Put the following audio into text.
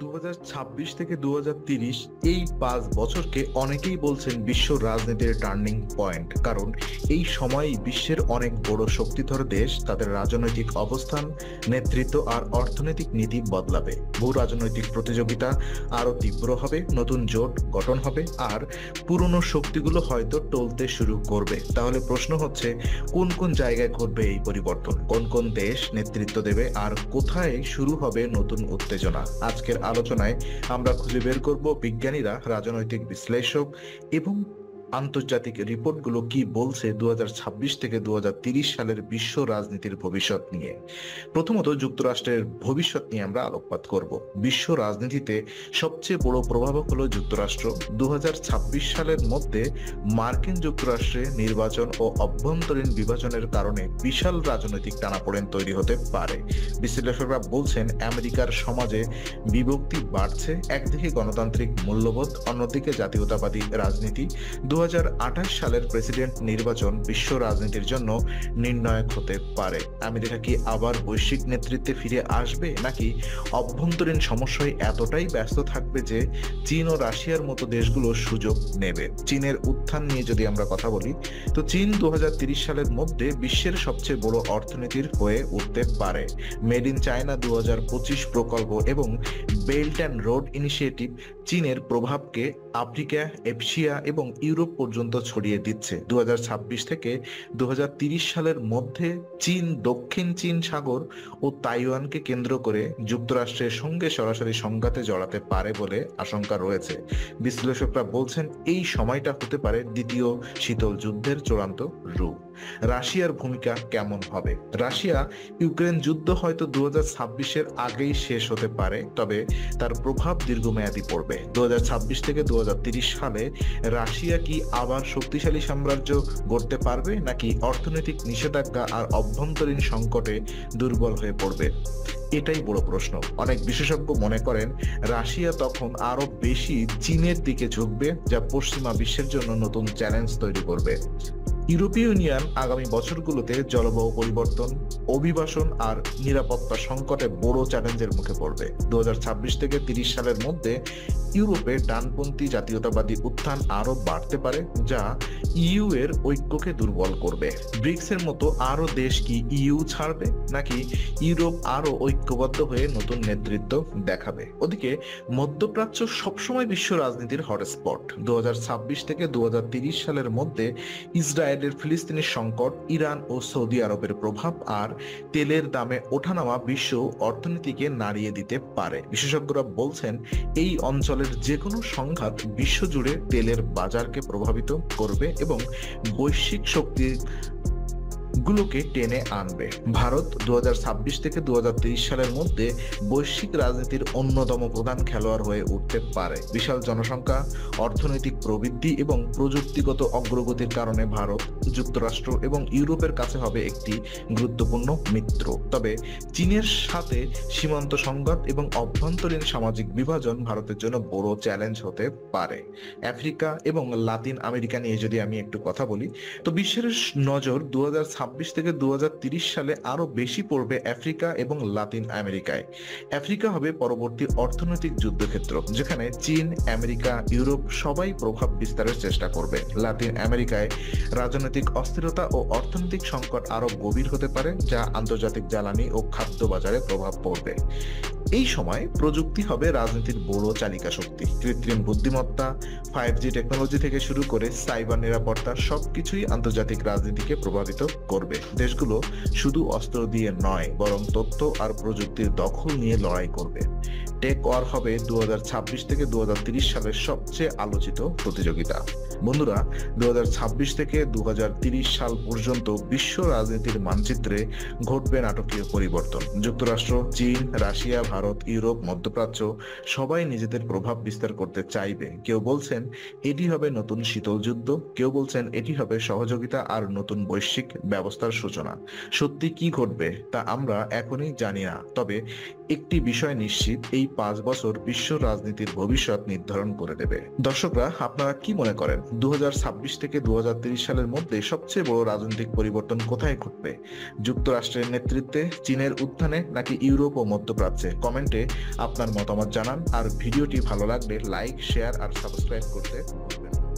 2026 থেকে 2030 এই 5 বছরকে অনেকেই বলছেন বিশ্ব রাজনীতির টার্নিং পয়েন্ট, কারণ এই সময়েই বিশ্বের অনেক বড় শক্তিধর দেশ তাদের রাজনৈতিক অবস্থান, নেতৃত্ব আর অর্থনৈতিক নীতি বদলাবে। ভূ রাজনৈতিক প্রতিযোগিতা আরো তীব্র হবে, নতুন জোট গঠন হবে আর পুরনো শক্তিগুলো হয়তো টলতে শুরু করবে। তাহলে প্রশ্ন হচ্ছে, কোন কোন জায়গায় ঘটবে এই পরিবর্তন, কোন কোন দেশ নেতৃত্ব দেবে আর কোথায় শুরু হবে নতুন উত্তেজনা। আজকের আলোচনায় আমরা খুঁজে বের করব বিজ্ঞানীরা, রাজনৈতিক বিশ্লেষক এবং আন্তর্জাতিক রিপোর্টগুলো কি বলছে 2026 থেকে 2030 সালের বিশ্ব রাজনীতির ভবিষ্যৎ নিয়ে। প্রথমত যুক্তরাষ্ট্রের ভবিষ্যৎ নিয়ে আমরা আলোকপাত করব। বিশ্ব রাজনীতিতে সবচেয়ে বড় প্রভাবক হলো যুক্তরাষ্ট্র। 2026 সালের মধ্যে মার্কিন যুক্তরাষ্ট্রে নির্বাচন ও অভ্যন্তরীণ বিভাজনের কারণে বিশাল রাজনৈতিক টানাপোড়েন তৈরি হতে পারে। বিশ্লেষকরা বলছেন আমেরিকার সমাজে বিভক্তি বাড়ছে, একদিকে গণতান্ত্রিক মূল্যবোধ, অন্যদিকে জাতীয়তাবাদী রাজনীতি। 2028 সালের প্রেসিডেন্ট নির্বাচন বিশ্ব রাজনীতির জন্য নির্ণায়ক হতে পারে। আমেরিকা কি আবার বৈশ্বিক নেতৃত্বে ফিরে আসবে, নাকি অভ্যন্তরীণ সমস্যায় এতটাই ব্যস্ত থাকবে যে চীন ও রাশিয়ার মতো দেশগুলো সুযোগ নেবে? চীনের উত্থান নিয়ে যদি আমরা কথা বলি, তো চীন 2030 সালের মধ্যে বিশ্বের সবচেয়ে বড় অর্থনীতির হয়ে উঠতে পারে। মেড ইন চায়না 2025 প্রকল্প এবং বেল্ট অ্যান্ড রোড ইনিশিয়েটিভ চীনের প্রভাবকে আফ্রিকা, এশিয়া এবং ইউরোপ পর্যন্ত ছড়িয়ে দিচ্ছে। 2026 থেকে 2030 সালের মধ্যে চীন দক্ষিণ চীন সাগর ও তাইওয়ানকে কেন্দ্র করে যুক্তরাষ্ট্রের সঙ্গে সরাসরি সংঘাতে জড়াতে পারে বলে আশঙ্কা রয়েছে। বিশ্লেষকরা বলছেন এই সময়টা হতে পারে দ্বিতীয় শীতল যুদ্ধের চূড়ান্ত রূপ। রাশিয়ার ভূমিকা কেমন হবে? রাশিয়া ইউক্রেন যুদ্ধ হয়তো 2026-এর আগেই শেষ হতে পারে, তবে তার প্রভাব দীর্ঘমেয়াদী পড়বে। 2026 থেকে 2030 সালে রাশিয়া কি আবার শক্তিশালী সাম্রাজ্য গড়তে পারবে, নাকি অর্থনৈতিক নিষেধাজ্ঞা আর অভ্যন্তরীণ সংকটে দুর্বল হয়ে পড়বে? এটাই বড় প্রশ্ন। অনেক বিশেষজ্ঞ মনে করেন রাশিয়া তখন আরো বেশি চীনের দিকে ঝুঁকবে, যা পশ্চিমা বিশ্বের জন্য নতুন চ্যালেঞ্জ তৈরি করবে। ইউরোপীয় ইউনিয়ন আগামী বছরগুলোতে জলবায়ু পরিবর্তন, অভিবাসন আর নিরাপত্তা সংকটে বড় চ্যালেঞ্জের মুখে পড়বে। 2026 থেকে 30 সালের মধ্যে ইউরোপে ডানপন্থী জাতীয়তাবাদী উত্থান আরো বাড়তে পারে, যা ইইউ এর ঐক্যকে দুর্বল করবে। ব্রিক্স এর মতো আরো দেশ কি ইইউ ছাড়বে, নাকি ইউরোপ আরো ঐক্যবদ্ধ হয়ে নতুন নেতৃত্ব দেখাবে? ওদিকে মধ্যপ্রাচ্য সবসময় বিশ্ব রাজনীতির হটস্পট। 2026 থেকে 2030 সালের মধ্যে ইসরায়েলের ফিলিস্তিনি সংকট, ইরান ও সৌদি আরবের প্রভাব আর তেলের দামে ওঠানামা বিশ্ব অর্থনীতিকে নাড়িয়ে দিতে পারে। বিশেষজ্ঞরা বলছেন এই অঞ্চলের যে কোনো সংঘাত বিশ্বজুড়ে তেলের বাজারকে প্রভাবিত করবে এবং বৈশ্বিক শক্তি গুলোকে টেনে আনবে। ভারত 2026 থেকে 2030 সালের মধ্যে বৈশ্বিক রাজনীতির অন্যতম প্রধান খেলোয়াড় হয়ে উঠতে পারে। বিশাল জনসংখ্যা, অর্থনৈতিক প্রবৃদ্ধি এবং প্রযুক্তিগত অগ্রগতির কারণে ভারত, যুক্তরাষ্ট্র এবং ইউরোপের কাছে হবে একটি গুরুত্বপূর্ণ মিত্র। তবে চীনের সাথে সীমান্ত সংঘাত এবং অভ্যন্তরীণ সামাজিক বিভাজন ভারতের জন্য বড় চ্যালেঞ্জ হতে পারে। আফ্রিকা এবং লাতিন আমেরিকা নিয়ে যদি আমি একটু কথা বলি, তো বিশ্বের নজর 2026 থেকে 2030 সালে আরো বেশি পড়বে আফ্রিকা এবং লাতিন আমেরিকায়। আফ্রিকা হবে পরবর্তী অর্থনৈতিক যুদ্ধক্ষেত্র, যেখানে চীন, আমেরিকা, ইউরোপ সবাই প্রভাব বিস্তারের চেষ্টা করবে। লাতিন আমেরিকায় রাজনৈতিক অস্থিরতা ও অর্থনৈতিক সংকট আরো গভীর হতে পারে, যা আন্তর্জাতিক জ্বালানি ও খাদ্য বাজারে প্রভাব পড়বে। এই সময় প্রযুক্তি হবে রাজনীতির বড় চালিকা শক্তি। কৃত্রিম বুদ্ধিমত্তা, 5G টেকনোলজি থেকে শুরু করে সাইবার নিরাপত্তা সবকিছুই আন্তর্জাতিক রাজনীতিকে প্রভাবিত করবে। দেশগুলো শুধু অস্ত্র দিয়ে নয়, বরং তথ্য আর প্রযুক্তির দখল নিয়ে লড়াই করবে। টেক ওয়ার হবে 2026 থেকে 2030 সালের সবচেয়ে আলোচিত প্রতিযোগিতা। বন্ধুরা, 2026 থেকে 2030 সাল পর্যন্ত বিশ্ব রাজনীতির মানচিত্রে ঘটবে নাটকীয় পরিবর্তন। যুক্তরাষ্ট্র, চীন, রাশিয়া, ভারত, ইউরোপ, মধ্যপ্রাচ্য সবাই নিজেদের প্রভাব বিস্তার করতে চাইবে। কেউ বলছেন এটি হবে নতুন শীতল যুদ্ধ, কেউ বলছেন এটি হবে সহযোগিতা আর নতুন বৈশ্বিক ব্যবস্থার সূচনা। সত্যি কি ঘটবে তা আমরা এখনই জানি না, তবে একটি বিষয় নিশ্চিত, এই 5 বছর বিশ্ব রাজনীতির ভবিষ্যৎ নির্ধারণ করে দেবে। দর্শকরা, আপনারা কি মনে করেন 2026 থেকে 2030 সালের মধ্যে সবচেয়ে বড় রাজনৈতিক পরিবর্তন কোথায় ঘটবে? যুক্তরাষ্ট্রের নেতৃত্বে, চীনের উত্থানে, নাকি ইউরোপ ও মধ্যপ্রাচ্যে? কমেন্টে আপনার মতামত জানান। আর ভিডিওটি ভালো লাগলে লাইক, শেয়ার আর সাবস্ক্রাইব করতে